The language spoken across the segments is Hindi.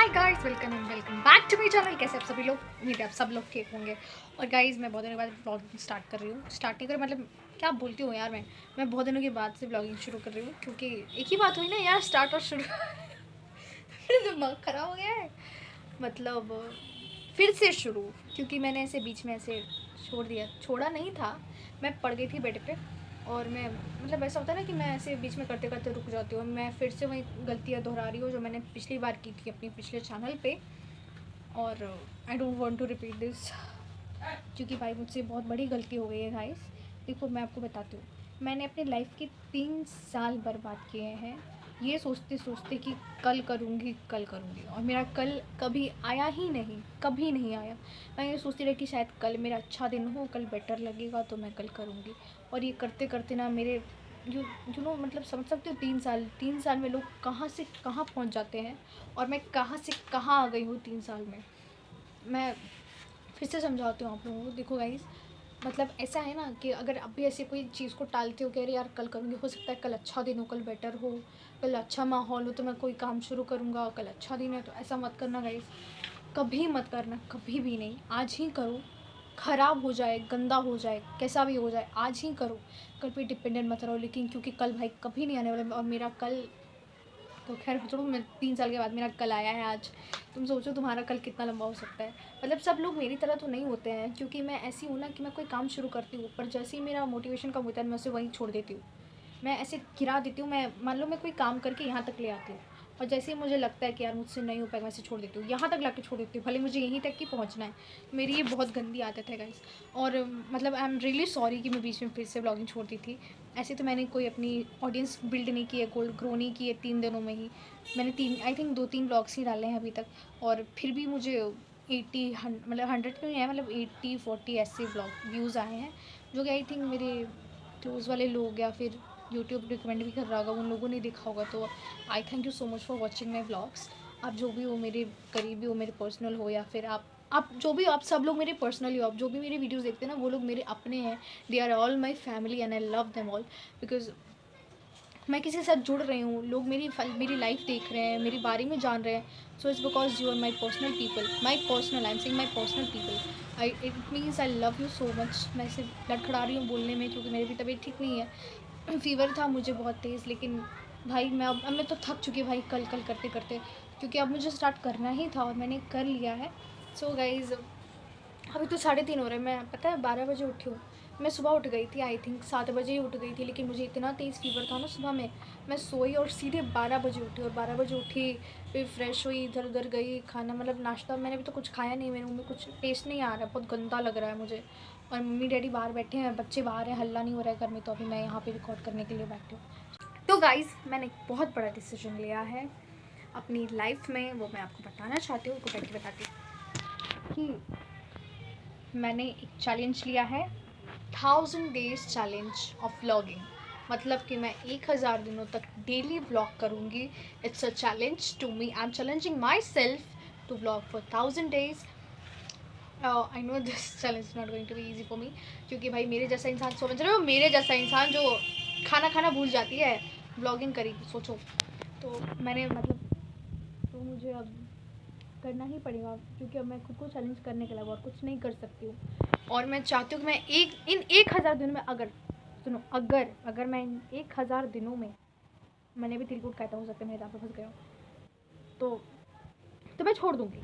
Hi guys, welcome back to my channel. कैसे आप सभी लोग? उम्मीद है आप सब लोग ठीक होंगे। और गाइस, मैं बहुत दिनों के बाद ब्लॉगिंग स्टार्ट कर रही हूँ। स्टार्ट नहीं कर मतलब क्या बोलती हूँ यार, मैं बहुत दिनों के बाद से ब्लॉगिंग शुरू कर रही हूँ, क्योंकि एक ही बात हुई ना यार, स्टार्ट और शुरू मेरा दिमाग खराब हो गया है। मतलब फिर से शुरू, क्योंकि मैंने ऐसे बीच में ऐसे छोड़ा नहीं था। मैं पड़ गई थी बेड पे और मैं मतलब ऐसा होता है ना कि मैं ऐसे बीच में करते करते रुक जाती हूँ। मैं फिर से वही गलतियाँ दोहरा रही हूँ जो मैंने पिछली बार की थी अपनी पिछले चैनल पे। और I don't want to repeat this, क्योंकि भाई मुझसे बहुत बड़ी गलती हो गई है गाइस। देखो, मैं आपको बताती हूँ, मैंने अपनी लाइफ के 3 साल बर्बाद किए हैं ये सोचते सोचते कि कल करूँगी और मेरा कल कभी आया ही नहीं, कभी नहीं आया। मैं ये सोचती रही कि शायद कल मेरा अच्छा दिन हो, कल बेटर लगेगा तो मैं कल करूँगी। और ये करते करते ना मेरे यू नो मतलब समझ सकते हो, 3 साल में लोग कहाँ से कहाँ पहुँच जाते हैं और मैं कहाँ से कहाँ आ गई हूँ 3 साल में। मैं फिर से समझाती हूँ आप लोगों को। देखो गाइस, मतलब ऐसा है ना कि अगर आप भी ऐसे कोई चीज़ को टालते हो कि अरे यार कल करूँगी, हो सकता है कल अच्छा दिन हो, कल बेटर हो, कल अच्छा माहौल हो तो मैं कोई काम शुरू करूँगा, कल अच्छा दिन है, तो ऐसा मत करना गाइस। कभी मत करना, कभी भी नहीं। आज ही करो, ख़राब हो जाए, गंदा हो जाए, कैसा भी हो जाए, आज ही करो। कल पे डिपेंडेंट मत रहो। लेकिन क्योंकि कल भाई कभी नहीं आने वाला, और मेरा कल तो खैर छोड़ो, मैं 3 साल के बाद मेरा कल आया है आज। तुम सोचो तुम्हारा कल कितना लंबा हो सकता है। मतलब सब लोग मेरी तरह तो नहीं होते हैं, क्योंकि मैं ऐसी हूँ ना कि मैं कोई काम शुरू करती हूँ पर जैसे ही मेरा मोटिवेशन कम होता है मैं उसे वहीं छोड़ देती हूँ। मैं ऐसे गिरा देती हूँ। मैं मान लो मैं कोई काम करके यहाँ तक ले आती हूँ और जैसे ही मुझे लगता है कि यार मुझसे नहीं हो पाएगा, मैं इसे छोड़ देती हूँ, यहाँ तक ला के छोड़ देती हूँ, भले मुझे यहीं तक ही पहुँचना है। मेरी ये बहुत गंदी आदत है गाइस। और मतलब आई एम रियली सॉरी कि मैं बीच में फिर से ब्लॉगिंग छोड़ दी थी। ऐसे तो मैंने कोई अपनी ऑडियंस बिल्ड नहीं की है, ग्रो नहीं की है 3 दिनों में ही। मैंने आई थिंक 2-3 ब्लॉग्स ही डाले हैं अभी तक, और फिर भी मुझे 80 मतलब 100 तो नहीं है, मतलब 80-40 ऐसे ब्लॉग व्यूज़ आए हैं, जो कि आई थिंक मेरे क्लोज़ वाले लोग या फिर यूट्यूब रिकमेंड भी कर रहा होगा, उन लोगों ने देखा होगा। तो आई thank you so much for watching my blogs. आप जो भी हो, मेरे करीबी हो, मेरे पर्सनल हो, या फिर आप जो भी, आप सब लोग मेरे पर्सनली हो। आप जो भी मेरे वीडियोस देखते हैं ना, वो लोग मेरे अपने हैं। They are all my family and I love them all, because मैं किसी के साथ जुड़ रही हूँ। लोग मेरी लाइफ देख रहे हैं, मेरे बारे में जान रहे हैं। So it's because you are my personal people, my personal, I am saying my personal people. It means I love you so much. मैं सिर्फ लड़खड़ा रही हूँ बोलने में, क्योंकि मेरी भी तबीयत ठीक नहीं है। फीवर था मुझे बहुत तेज़, लेकिन भाई अब मैं तो थक चुकी हूँ भाई, कल करते करते, क्योंकि अब मुझे स्टार्ट करना ही था और मैंने कर लिया है। सो गाइज़, अभी तो 3:30 हो रहे हैं। मैं पता है 12 बजे उठी हूँ। मैं सुबह उठ गई थी, आई थिंक 7 बजे ही उठ गई थी, लेकिन मुझे इतना तेज़ फीवर था ना सुबह में, मैं सोई और सीधे 12 बजे उठी। और 12 बजे उठी, फिर फ्रेश हुई, इधर उधर गई, खाना मतलब नाश्ता मैंने अभी तो कुछ खाया नहीं, मेरे मुँह में कुछ टेस्ट नहीं आ रहा है, बहुत गंदा लग रहा है मुझे। और मम्मी डैडी बाहर बैठे हैं, बच्चे बाहर हैं, हल्ला नहीं हो रहा है घर में, तो अभी मैं यहाँ पर रिकॉर्ड करने के लिए बैठी हूँ। तो गाइज़, मैंने एक बहुत बड़ा डिसीजन लिया है अपनी लाइफ में, वो मैं आपको बताना चाहती हूँ। को बैठ के बताती हूँ कि मैंने एक चैलेंज लिया है, 1000 days चैलेंज ऑफ व्लॉगिंग। मतलब कि मैं 1000 दिनों तक डेली व्लॉग करूँगी। It's a challenge to me, I am challenging my self to vlog for 1000 days। I know this challenge not going to be easy for me, क्योंकि भाई मेरे जैसा इंसान, समझ रहे हो, मेरे जैसा इंसान जो खाना खाना भूल जाती है व्लॉगिंग करेगी, सोचो। तो मैंने मतलब, तो मुझे अब करना ही पड़ेगा, क्योंकि अब मैं खुद को चैलेंज करने के अलावा और कुछ नहीं कर सकती हूँ। और मैं चाहती हूँ कि मैं इन 1000 दिनों में, अगर सुनो, अगर मैं इन 1000 दिनों में, मैंने भी तिलकुट कहता, हो सकता है मेरे दांत में फंस गया हूँ, तो मैं छोड़ दूँगी।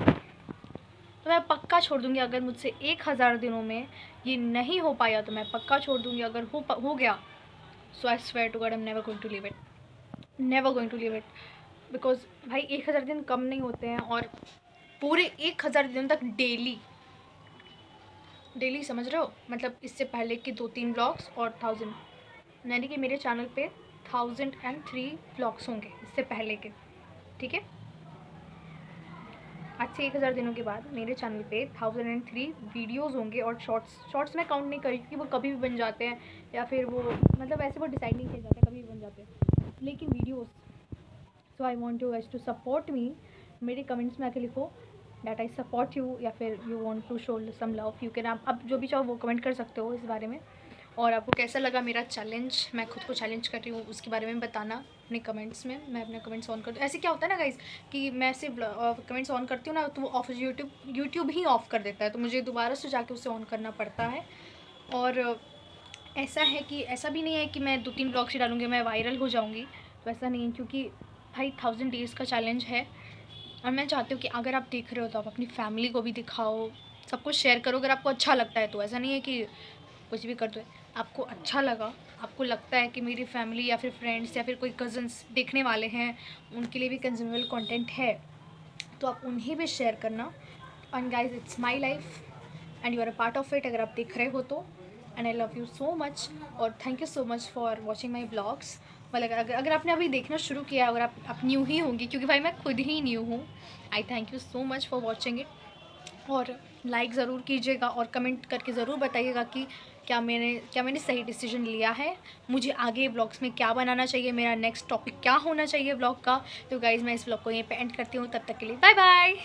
तो मैं पक्का छोड़ दूँगी। अगर मुझसे 1000 दिनों में ये नहीं हो पाया तो मैं पक्का छोड़ दूँगी। अगर हो गया, so I swear to God I am never going to leave it, never going to leave it. Because भाई 1000 दिन कम नहीं होते हैं, और पूरे 1000 दिन तक डेली समझ रहे हो, मतलब इससे पहले के 2-3 ब्लॉग्स और 1000, यानी कि मेरे चैनल पे 1003 ब्लॉग्स होंगे इससे पहले के, ठीक है। आज से 1000 दिनों के बाद मेरे चैनल पे 1003 वीडियोस होंगे, और शॉर्ट्स मैं काउंट नहीं करी, क्योंकि वो कभी भी बन जाते हैं, या फिर वो मतलब ऐसे वो डिसाइड नहीं किया जाता, कभी भी बन जाते हैं, लेकिन videos. So I want you guys to support me. मेरे कमेंट्स में आके लिखो डैट आई सपोर्ट यू, या फिर you want to show some love, you can. आप जो भी चाहो वो कमेंट कर सकते हो इस बारे में। और आपको कैसा लगा मेरा चैलेंज, मैं खुद को चैलेंज कर रही हूँ, उसके बारे में बताना अपने कमेंट्स में। मैं अपने कमेंट्स ऑन कर दूँ। ऐसे क्या होता है ना गाइज़ कि मैं सिर्फ कमेंट्स ऑन करती हूँ ना, तो वो ऑफ यूट्यूब ही ऑफ़ कर देता है, तो मुझे दोबारा से जाके उसे ऑन करना पड़ता है। और ऐसा है कि ऐसा भी नहीं है कि मैं 2-3 ब्लॉग्स ही डालूँगी मैं वायरल हो जाऊँगी, तो ऐसा नहीं है, क्योंकि भाई 1000 डेज़ का चैलेंज है। और मैं चाहती हूँ कि अगर आप देख रहे हो तो आप अपनी फैमिली को भी दिखाओ, सब कुछ शेयर करो अगर आपको अच्छा लगता है तो। ऐसा नहीं है कि कुछ भी कर दो। आपको अच्छा लगा, आपको लगता है कि मेरी फैमिली या फिर फ्रेंड्स या फिर कोई कज़न्स देखने वाले हैं, उनके लिए भी कंज्यूमेबल कंटेंट है, तो आप उन्हें भी शेयर करना। And guys, it's my life and you are a part of it अगर आप देख रहे हो तो। And I love you so much और thank you so much for watching my blogs. मतलब अगर आपने अभी देखना शुरू किया, अगर आप न्यू ही होंगी, क्योंकि भाई मैं खुद ही न्यू हूँ, आई thank you so much for watching it. और लाइक ज़रूर कीजिएगा और कमेंट करके ज़रूर बताइएगा कि क्या मैंने सही डिसीजन लिया है, मुझे आगे ब्लॉग्स में क्या बनाना चाहिए, मेरा नेक्स्ट टॉपिक क्या होना चाहिए ब्लॉग का। तो गाइज़, मैं इस ब्लॉग को यहीं पे एंड करती हूँ। तब तक के लिए बाय बाय।